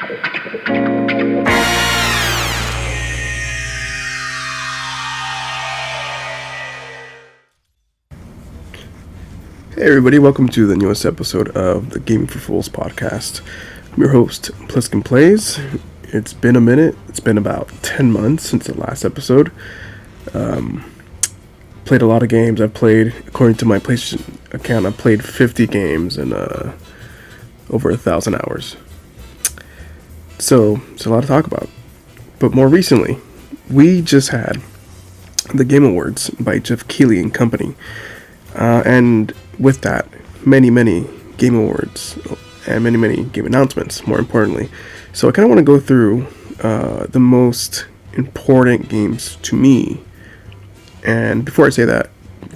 Hey everybody, welcome to the newest episode of the GamingForFools podcast. I'm your host, Pliskin Plays. It's been a minute. It's been about 10 months since the last episode. Played a lot of games. I've played, according to my PlayStation account, I've played 50 games and over 1,000 hours. So, it's a lot to talk about. But more recently, we just had the Game Awards by Jeff Keighley and company. And with that, many Game Awards and many game announcements, more importantly. So I kind of want to go through the most important games to me. And before I say that,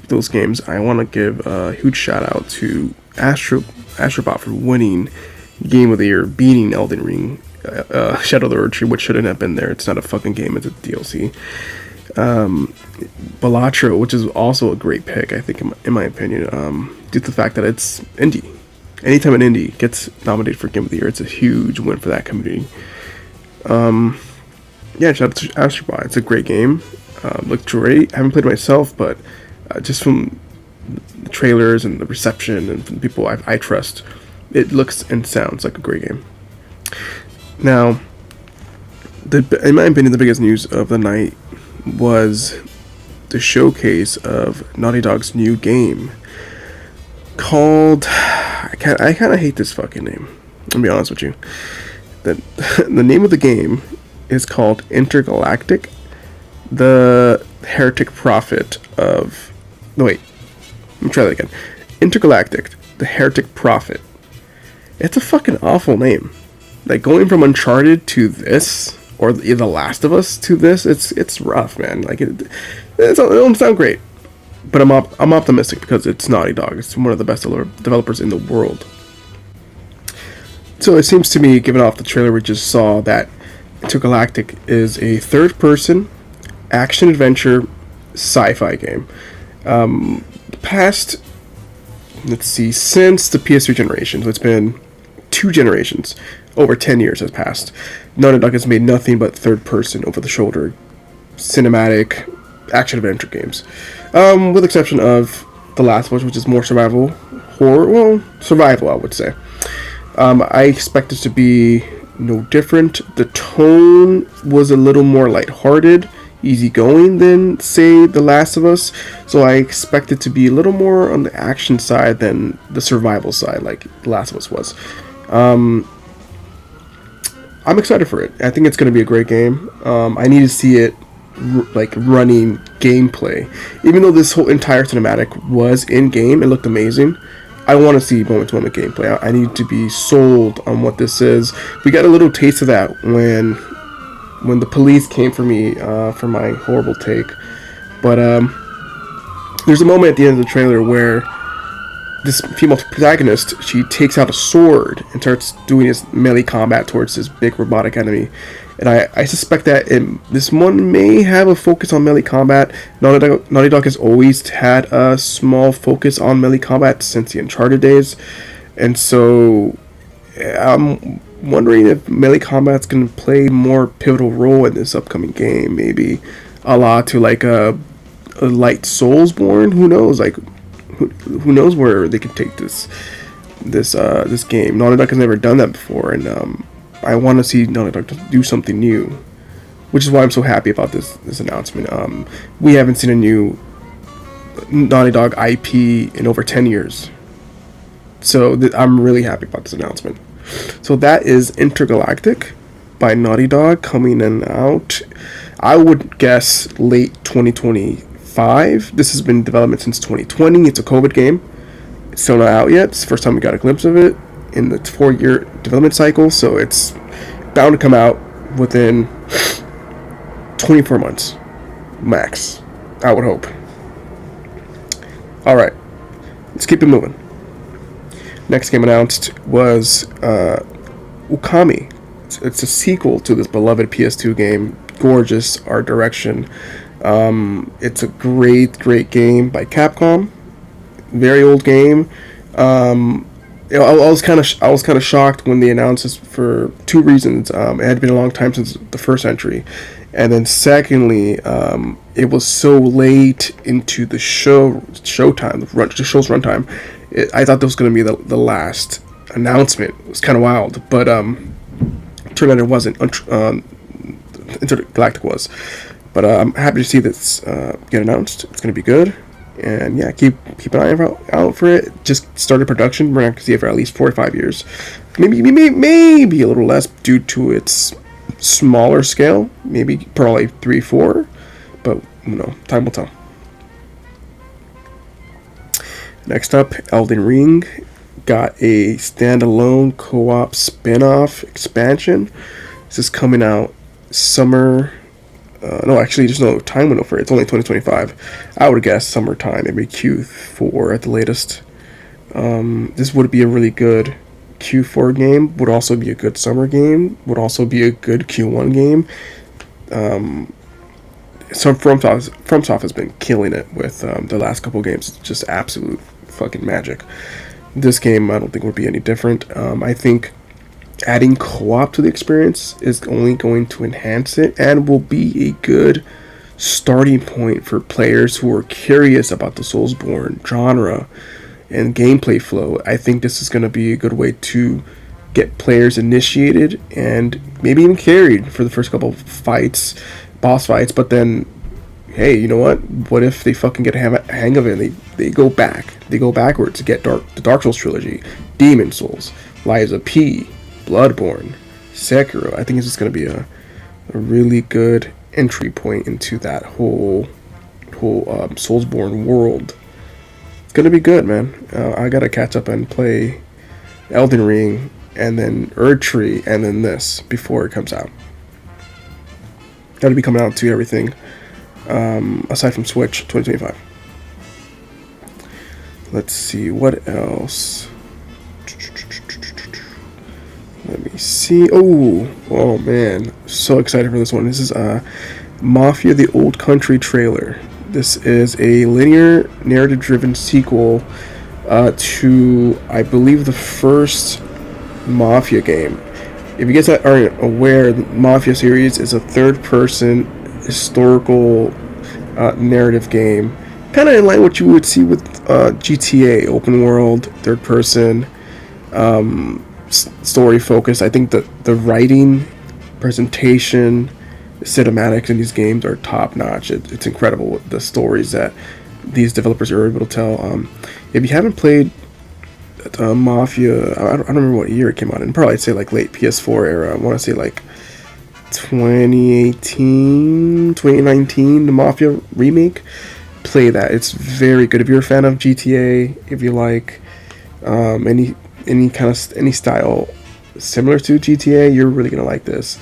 those games, I want to give a huge shout out to Astrobot for winning Game of the Year, beating Elden Ring, Shadow of the Erdtree, which shouldn't have been there. It's not a fucking game, it's a DLC. Balatro, which is also a great pick, I think, in my opinion, due to the fact that it's indie. Anytime an indie gets nominated for Game of the Year, it's a huge win for that community. Yeah, shout out to Astrobot. It's a great game. Looked great. I haven't played it myself, but just from the trailers and the reception and from the people I trust, it looks and sounds like a great game. Now, in my opinion, the biggest news of the night was the showcase of Naughty Dog's new game called, I kind of hate this fucking name, I'll be honest with you. The name of the game is called Intergalactic, the Heretic Prophet of, no wait, let me try that again. Intergalactic, the Heretic Prophet. It's a fucking awful name. Like, going from Uncharted to this, or The Last of Us to this, it's rough, man. Like, it don't sound great, but I'm optimistic because it's Naughty Dog. It's one of the best developers in the world. So it seems to me, given off the trailer we just saw, that Intergalactic is a third-person action adventure sci-fi game. Since the PS3 generation, so it's been 2 generations. Over 10 years has passed. Naughty Dog has made nothing but third-person, over-the-shoulder, cinematic, action-adventure games. With the exception of The Last of Us, which is more survival horror. Well, survival, I would say. I expect this to be no different. The tone was a little more lighthearted, easygoing than, say, The Last of Us. So I expect it to be a little more on the action side than the survival side, like The Last of Us was. I'm excited for it. I think it's going to be a great game. I need to see it running gameplay. Even though this whole entire cinematic was in game, it looked amazing. I want to see moment-to-moment gameplay. I need to be sold on what this is. We got a little taste of that when the police came for me for my horrible take. But there's a moment at the end of the trailer where this female protagonist, she takes out a sword and starts doing this melee combat towards this big robotic enemy. And I suspect that this one may have a focus on melee combat. Naughty Dog has always had a small focus on melee combat since the Uncharted days. And so I'm wondering if melee combat's going to play a more pivotal role in this upcoming game. Maybe a la to like a light Soulsborne. Who knows? Like, who knows where they can take this game. Naughty Dog has never done that before, and I want to see Naughty Dog do something new, which is why I'm so happy about this announcement. We haven't seen a new Naughty Dog IP in over 10 years, so I'm really happy about this announcement. So that is Intergalactic by Naughty Dog, coming out, I would guess, late 2020. This has been in development since 2020. It's a COVID game. It's still not out yet. It's the first time we got a glimpse of it in the 4-year development cycle, so it's bound to come out within 24 months max, I would hope. Alright, let's keep it moving. Next game announced was Okami. It's a sequel to this beloved PS2 game. Gorgeous art direction. It's a great game by Capcom. Very old game. I was kind of shocked when they announced this for two reasons. It had been a long time since the first entry, and then secondly, it was so late into the showtime, the show's runtime. I thought that was going to be the last announcement. It was kind of wild, but turned out it wasn't. Intergalactic was, but I'm happy to see this get announced. It's going to be good. And yeah, keep an eye out for it. Just started production. We're not gonna see it for at least 4 or 5 years, maybe a little less due to its smaller scale. Maybe probably 3, 4, but time will tell. Next up, Elden Ring got a standalone co-op spin-off expansion. This is coming out summer. No, actually, there's no time window for it. It's only 2025. I would guess summertime, maybe Q4 at the latest. This would be a really good Q4 game. Would also be a good summer game. Would also be a good Q1 game. FromSoft has been killing it with the last couple games. It's just absolute fucking magic. This game, I don't think would be any different. I think adding co-op to the experience is only going to enhance it and will be a good starting point for players who are curious about the Soulsborne genre and gameplay flow. I think this is going to be a good way to get players initiated and maybe even carried for the first couple of boss fights, but then, hey, you know what if they fucking get a hang of it and they go backwards to get the Dark Souls trilogy, Demon Souls, Lies of P, Bloodborne, Sekiro. I think it's just going to be a really good entry point into that whole Soulsborne world. It's going to be good, man. I got to catch up and play Elden Ring and then Erdtree and then this before it comes out. Got to be coming out to everything aside from Switch 2025. Let's see, what else? Let me see. Oh man, so excited for this one. This is Mafia: The Old Country trailer. This is a linear narrative-driven sequel to, I believe, the first Mafia game. If you guys aren't aware, the Mafia series is a third-person historical narrative game, kind of in line with what you would see with GTA, open world, third-person. Story focused. I think that the writing, presentation, cinematics in these games are top notch. It's incredible the stories that these developers are able to tell. If you haven't played Mafia, I don't remember what year it came out in. Probably I'd say like late PS4 era. I want to say like 2018, 2019, the Mafia remake. Play that. It's very good. If you're a fan of GTA, if you like any style similar to GTA, you're really gonna like this.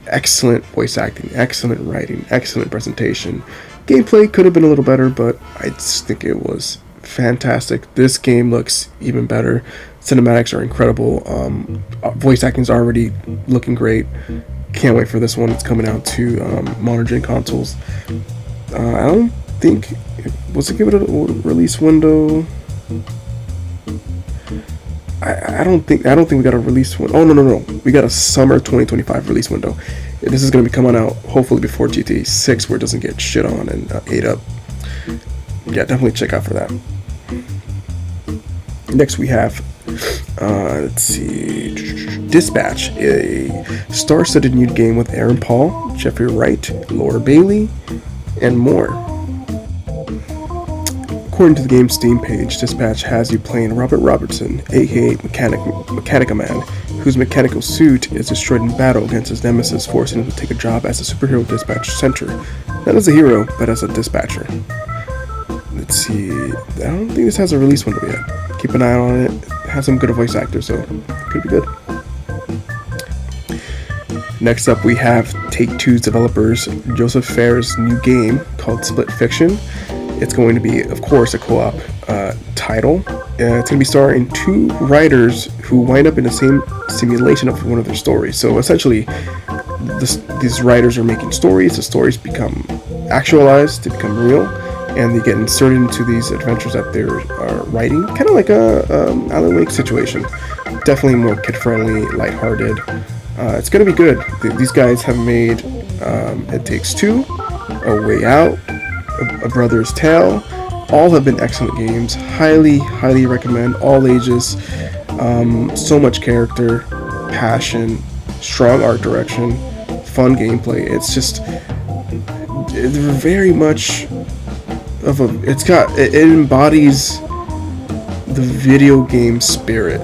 Excellent voice acting, excellent writing, excellent presentation. Gameplay could have been a little better, but I just think it was fantastic. This game looks even better. Cinematics are incredible. Voice acting is already looking great. Can't wait for this one. It's coming out to modern gen consoles. I don't think was it given a release window. I don't think we got a release window. Oh no, we got a summer 2025 release window. This is going to be coming out hopefully before GTA 6, where it doesn't get shit on and ate up. Yeah, definitely check out for that. Next we have let's see, Dispatch, a star-studded new game with Aaron Paul, Jeffrey Wright, Laura Bailey, and more. According to the game's Steam page, Dispatch has you playing Robert Robertson, aka Mechanica Man, whose mechanical suit is destroyed in battle against his nemesis, forcing him to take a job as a superhero dispatch center. Not as a hero, but as a dispatcher. Let's see, I don't think this has a release window yet. Keep an eye on it. It has some good voice actors, so it could be good. Next up, we have Take-Two's developers Joseph Fares' new game called Split Fiction. It's going to be, of course, a co-op title. It's going to be starring two writers who wind up in the same simulation of one of their stories. So essentially, these writers are making stories. The stories become actualized, they become real, and they get inserted into these adventures that they're writing, kind of like a Alan Wake situation. Definitely more kid-friendly, lighthearted. It's gonna be good. These guys have made It Takes Two, A Way Out, A Brother's Tale. All have been excellent games. Highly recommend. All ages. So much character, passion, strong art direction, fun gameplay. It's very much of a. It embodies the video game spirit.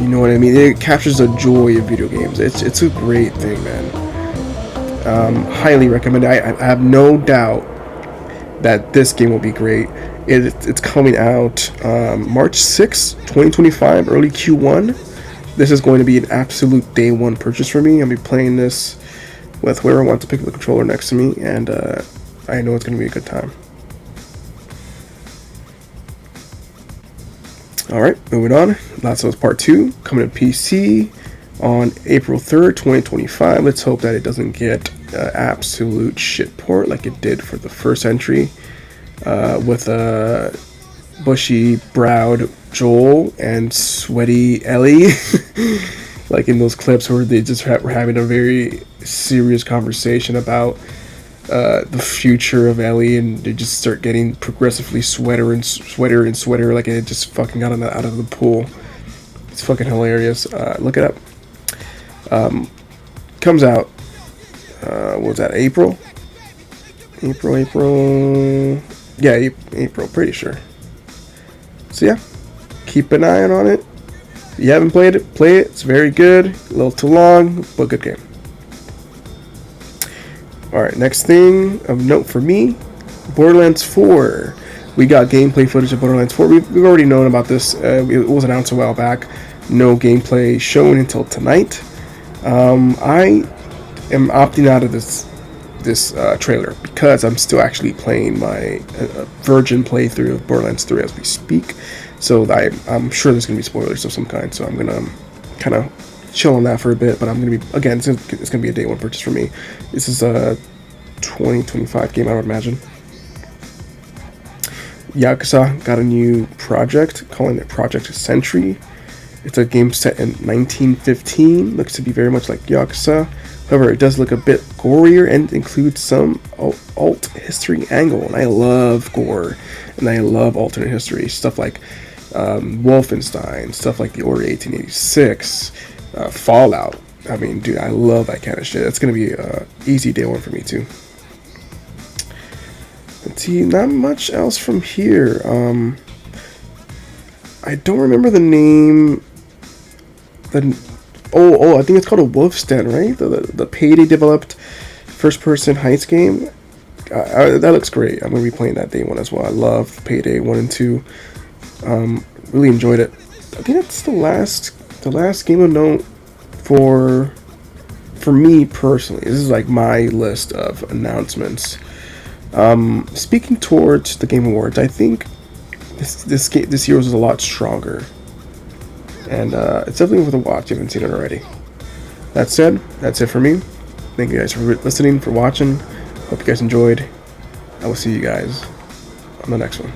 You know what I mean? It captures the joy of video games. It's a great thing, man. Highly recommend it. I have no doubt that this game will be great. It's coming out March 6th, 2025, early Q1. This is going to be an absolute day one purchase for me. I'll be playing this with whoever wants to pick up the controller next to me, and I know it's going to be a good time. Alright, moving on. Last of Us Part 2, coming to PC on April 3rd, 2025. Let's hope that it doesn't get absolute shit port like it did for the first entry, with a bushy-browed Joel and sweaty Ellie. Like in those clips where they just were having a very serious conversation about the future of Ellie, and they just start getting progressively sweater, like it just fucking got out of the pool. It's fucking hilarious. Look it up. Comes out, what was that, April? Yeah, April, pretty sure. So yeah, keep an eye on it. If you haven't played it, play it. It's very good. A little too long, but good game. Alright, next thing of note for me, Borderlands 4. We got gameplay footage of Borderlands 4. We've already known about this. It was announced a while back. No gameplay shown until tonight. I am opting out of this trailer because I'm still actually playing my virgin playthrough of Borderlands 3 as we speak. So I'm sure there's going to be spoilers of some kind. So I'm going to kind of chill on that for a bit, but I'm gonna be, again, it's gonna be a day one purchase for me. This is a 2025 game, I would imagine. Yakuza got a new project, calling it Project Sentry. It's a game set in 1915, looks to be very much like Yakuza. However, it does look a bit gorier and includes some alt history angle, and I love gore, and I love alternate history, stuff like Wolfenstein, stuff like the Order 1886, Fallout. I mean, dude, I love that kind of shit. It's gonna be a easy day one for me too. Let's see, not much else from here. I don't remember the name. I think it's called a Wolf's Den, right? The Payday developed first-person heist game. That looks great. I'm gonna be playing that day one as well. I love Payday 1 and 2. Really enjoyed it. I think that's the last game of note for me personally. This is like my list of announcements. Speaking towards the Game Awards, I think this year was a lot stronger, and it's definitely worth a watch if you haven't seen it already. That said, that's it for me. Thank you guys for listening, for watching. Hope you guys enjoyed. I will see you guys on the next one.